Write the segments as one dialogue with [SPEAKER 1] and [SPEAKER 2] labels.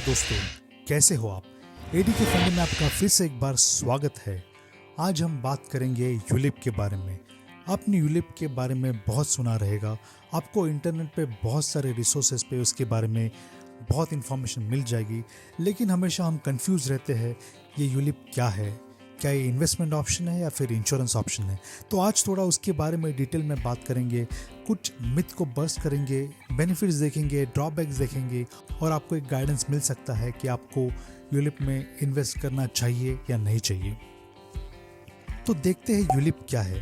[SPEAKER 1] Hello दोस्तों, कैसे हो आप? एडी के फंडे में आपका फिर से एक बार स्वागत है। आज हम बात करेंगे यूलिप के बारे में। आपने यूलिप के बारे में बहुत सुना रहेगा, आपको इंटरनेट पे बहुत सारे रिसोर्सेज पे उसके बारे में बहुत इन्फॉर्मेशन मिल जाएगी, लेकिन हमेशा हम कंफ्यूज रहते हैं ये यूलिप क्या है, क्या ये इन्वेस्टमेंट ऑप्शन है या फिर इंश्योरेंस ऑप्शन है। तो आज थोड़ा उसके बारे में डिटेल में बात करेंगे, कुछ मिथ को बस्ट करेंगे, बेनिफिट्स देखेंगे, ड्रॉबैक्स देखेंगे और आपको एक गाइडेंस मिल सकता है कि आपको यूलिप में इन्वेस्ट करना चाहिए या नहीं चाहिए। तो देखते हैं यूलिप क्या है।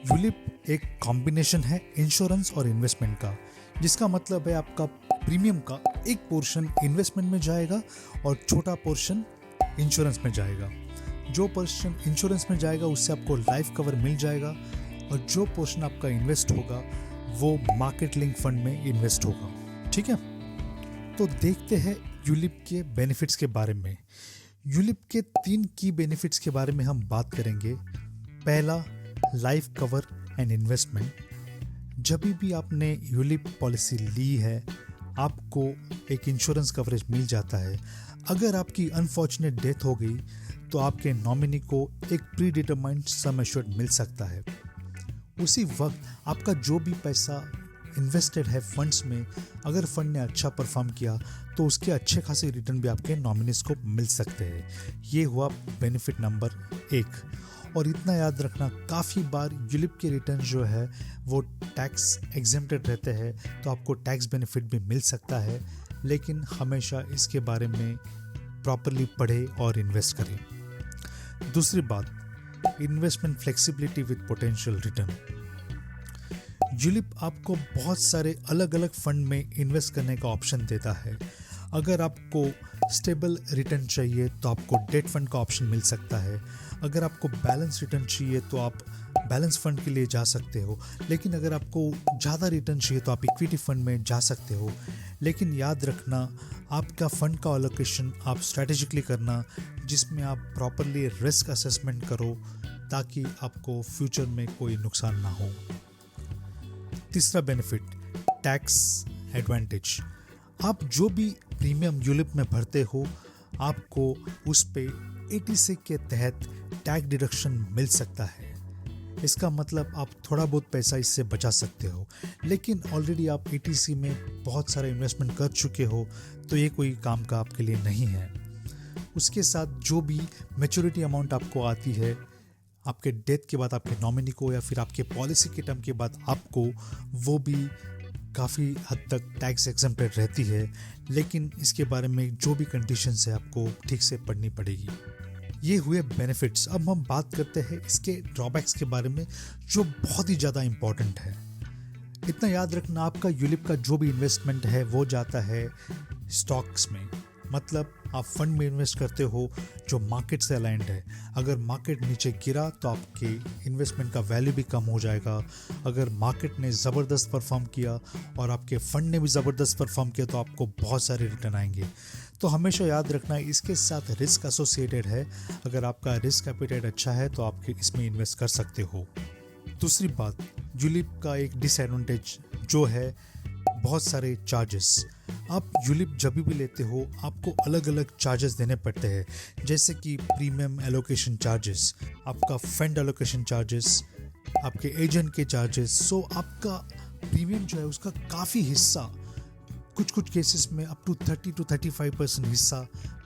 [SPEAKER 1] यूलिप एक कॉम्बिनेशन है इंश्योरेंस और इन्वेस्टमेंट का, जिसका मतलब है आपका प्रीमियम का एक पोर्शन इन्वेस्टमेंट में जाएगा और छोटा पोर्शन इंश्योरेंस में जाएगा। जो पोर्शन इंश्योरेंस में जाएगा उससे आपको लाइफ कवर मिल जाएगा और जो पोर्शन आपका इन्वेस्ट होगा वो मार्केट लिंक फंड में इन्वेस्ट होगा। ठीक है, तो देखते हैं यूलिप के बेनिफिट्स के बारे में। यूलिप के 3 की बेनिफिट्स के बारे में हम बात करेंगे। पहला, लाइफ कवर एंड इन्वेस्टमेंट। जब भी आपने यूलिप पॉलिसी ली है आपको एक इंश्योरेंस कवरेज मिल जाता है। अगर आपकी अनफॉर्चुनेट डेथ हो गई तो आपके नॉमिनी को एक प्री डिटरमाइंड सम एश्योर्ड मिल सकता है। उसी वक्त आपका जो भी पैसा इन्वेस्टेड है फंड्स में, अगर फंड ने अच्छा परफॉर्म किया तो उसके अच्छे खासे रिटर्न भी आपके नॉमिनीज को मिल सकते हैं। ये हुआ बेनिफिट नंबर 1। और इतना याद रखना, काफ़ी बार यूलिप के रिटर्न जो है वो टैक्स एग्जेम्प्टेड रहते हैं, तो आपको टैक्स बेनिफिट भी मिल सकता है, लेकिन हमेशा इसके बारे में प्रॉपरली पढ़े और इन्वेस्ट करें। दूसरी बात, investment flexibility with potential return. ULIP आपको बहुत सारे अलग अलग फंड में इन्वेस्ट करने का ऑप्शन देता है। अगर आपको स्टेबल रिटर्न चाहिए तो आपको डेट फंड का ऑप्शन मिल सकता है। अगर आपको बैलेंस रिटर्न चाहिए तो आप बैलेंस फंड के लिए जा सकते हो, लेकिन अगर आपको ज़्यादा रिटर्न चाहिए तो आप इक्विटी फंड में जा सकते हो। लेकिन याद रखना, आपका फंड का एलोकेशन आप स्ट्रैटेजिकली करना, जिसमें आप प्रॉपरली रिस्क असेसमेंट करो ताकि आपको फ्यूचर में कोई नुकसान ना हो। तीसरा बेनिफिट, टैक्स एडवांटेज। आप जो भी प्रीमियम यूलिप में भरते हो आपको उस पे 80 के तहत टैक्स डिडक्शन मिल सकता है। इसका मतलब आप थोड़ा बहुत पैसा इससे बचा सकते हो, लेकिन ऑलरेडी आप 80 में बहुत सारे इन्वेस्टमेंट कर चुके हो तो ये कोई काम का आपके लिए नहीं है। उसके साथ जो भी मैच्योरिटी अमाउंट आपको आती है आपके डेथ के बाद आपके नॉमिनी को या फिर आपके पॉलिसी के टर्म के बाद आपको, वो भी काफ़ी हद तक टैक्स एग्जेम्प्टेड रहती है, लेकिन इसके बारे में जो भी कंडीशंस है आपको ठीक से पढ़नी पड़ेगी। ये हुए बेनिफिट्स। अब हम बात करते हैं इसके ड्रॉबैक्स के बारे में, जो बहुत ही ज़्यादा इम्पॉर्टेंट है। इतना याद रखना, आपका यूलिप का जो भी इन्वेस्टमेंट है वो जाता है स्टॉक्स में, मतलब आप फंड में इन्वेस्ट करते हो जो मार्केट से अलाइंड है। अगर मार्केट नीचे गिरा तो आपके इन्वेस्टमेंट का वैल्यू भी कम हो जाएगा। अगर मार्केट ने ज़बरदस्त परफॉर्म किया और आपके फंड ने भी ज़बरदस्त परफॉर्म किया तो आपको बहुत सारे रिटर्न आएंगे। तो हमेशा याद रखना, इसके साथ रिस्क एसोसिएटेड है। अगर आपका रिस्क एपेटाइट अच्छा है तो आप इसमें इन्वेस्ट कर सकते हो। दूसरी बात, यूलिप का एक डिसएडवांटेज जो है बहुत सारे चार्जेस। आप यूलिप जब भी लेते हो आपको अलग अलग चार्जेस देने पड़ते हैं, जैसे कि प्रीमियम एलोकेशन चार्जेस, आपका फंड एलोकेशन चार्जेस, आपके एजेंट के चार्जेस। सो आपका प्रीमियम जो है उसका काफ़ी हिस्सा, कुछ केसेस में अप टू 30 to 35% हिस्सा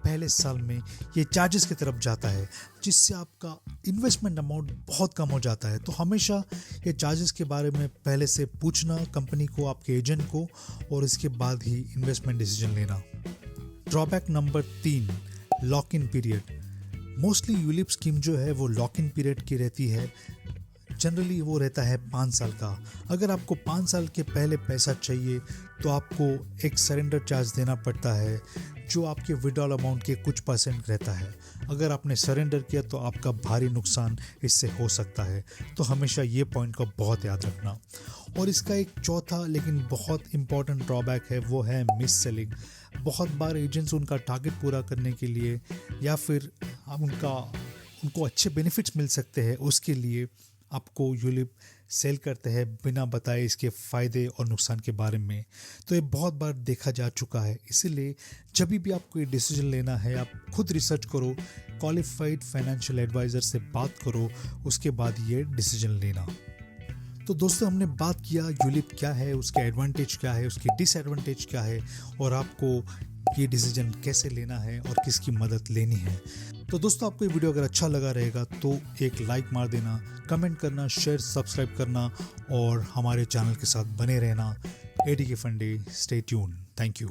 [SPEAKER 1] पहले साल में ये चार्जेस की तरफ जाता है, जिससे आपका इन्वेस्टमेंट अमाउंट बहुत कम हो जाता है। तो हमेशा ये चार्जेस के बारे में पहले से पूछना कंपनी को, आपके एजेंट को, और इसके बाद ही इन्वेस्टमेंट डिसीजन लेना। Drawback number 3, lock in period. Mostly ULIP scheme जो है वो लॉक इन पीरियड की रहती है। जनरली वो रहता है 5 साल का। अगर आपको 5 साल के पहले पैसा चाहिए तो आपको एक सरेंडर चार्ज देना पड़ता है, जो आपके विड्रॉल अमाउंट के कुछ % रहता है। अगर आपने सरेंडर किया तो आपका भारी नुकसान इससे हो सकता है। तो हमेशा ये पॉइंट को बहुत याद रखना। और इसका एक चौथा लेकिन बहुत इंपॉर्टेंट ड्रॉबैक है, वो है मिस सेलिंग। बहुत बार एजेंट्स उनका टारगेट पूरा करने के लिए या फिर उनको अच्छे बेनिफिट्स मिल सकते हैं उसके लिए आपको यूलिप सेल करते हैं बिना बताए इसके फ़ायदे और नुकसान के बारे में। तो ये बहुत बार देखा जा चुका है, इसीलिए जब भी आपको ये डिसीजन लेना है आप खुद रिसर्च करो, क्वालिफाइड फाइनेंशियल एडवाइज़र से बात करो, उसके बाद ये डिसीजन लेना। तो दोस्तों, हमने बात किया यूलिप क्या है, उसके एडवांटेज क्या है, उसकी डिसएडवांटेज क्या है और आपको ये डिसीजन कैसे लेना है और किसकी मदद लेनी है। तो दोस्तों, आपको ये वीडियो अगर अच्छा लगा रहेगा तो एक लाइक मार देना, कमेंट करना, शेयर सब्सक्राइब करना और हमारे चैनल के साथ बने रहना। एडी के फंडे, स्टे ट्यून। Thank you.